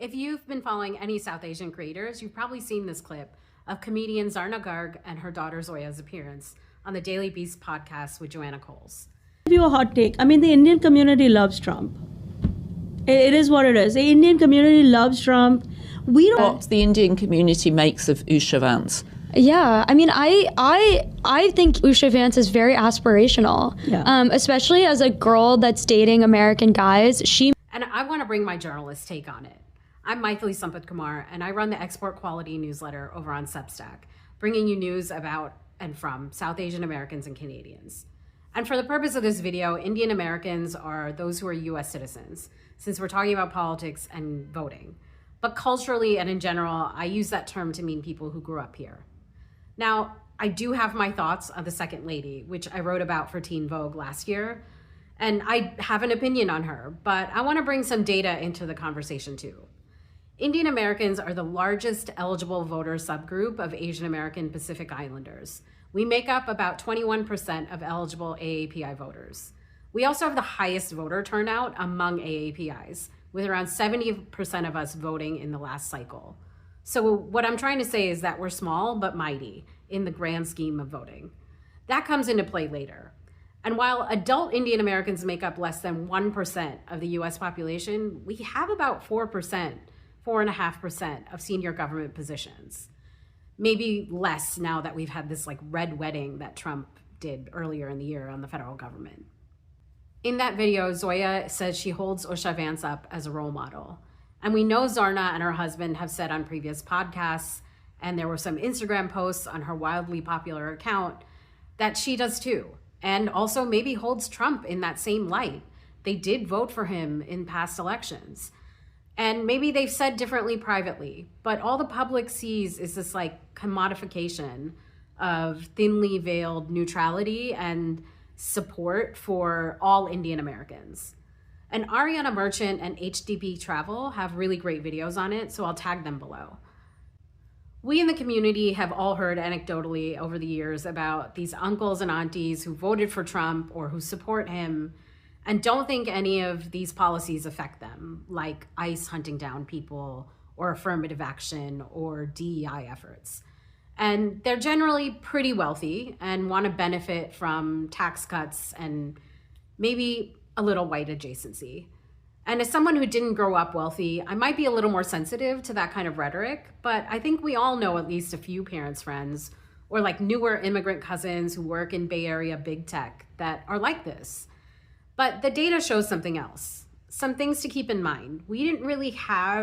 If you've been following any South Asian creators, you've probably seen this clip of comedian Zarna Garg and her daughter Zoya's appearance on the Daily Beast podcast with Joanna Coles. Give you a hot take. I mean, the Indian community loves Trump. It is what it is. The Indian community loves Trump. We don't. What the Indian community makes of Usha Vance. Yeah, I mean, I think Usha Vance is very aspirational, especially as a girl that's dating American guys. And I want to bring my journalist take on it. I'm Maithili Sampath Kumar, and I run the Export Quality newsletter over on Substack, bringing you news about and from South Asian Americans and Canadians. And for the purpose of this video, Indian Americans are those who are US citizens, since we're talking about politics and voting. But culturally and in general, I use that term to mean people who grew up here. Now, I do have my thoughts on the Second Lady, which I wrote about for Teen Vogue last year, and I have an opinion on her, but I want to bring some data into the conversation too. Indian Americans are the largest eligible voter subgroup of Asian American Pacific Islanders. We make up about 21% of eligible AAPI voters. We also have the highest voter turnout among AAPIs, with around 70% of us voting in the last cycle. So what I'm trying to say is that we're small but mighty in the grand scheme of voting. That comes into play later. And while adult Indian Americans make up less than 1% of the US population, we have about 4.5% of senior government positions. Maybe less now that we've had this red wedding that Trump did earlier in the year on the federal government. In that video, Zoya says she holds Usha Vance up as a role model. And we know Zarna and her husband have said on previous podcasts, and there were some Instagram posts on her wildly popular account, that she does too. And also maybe holds Trump in that same light. They did vote for him in past elections. And maybe they've said differently privately, but all the public sees is this commodification of thinly veiled neutrality and support for all Indian Americans. And Ariana Merchant and HDP Travel have really great videos on it, so I'll tag them below. We in the community have all heard anecdotally over the years about these uncles and aunties who voted for Trump or who support him and don't think any of these policies affect them, like ICE hunting down people or affirmative action or DEI efforts. And they're generally pretty wealthy and want to benefit from tax cuts and maybe a little white adjacency. And as someone who didn't grow up wealthy, I might be a little more sensitive to that kind of rhetoric, but I think we all know at least a few parents' friends or newer immigrant cousins who work in Bay Area big tech that are like this. But the data shows something else. Some things to keep in mind. We didn't really have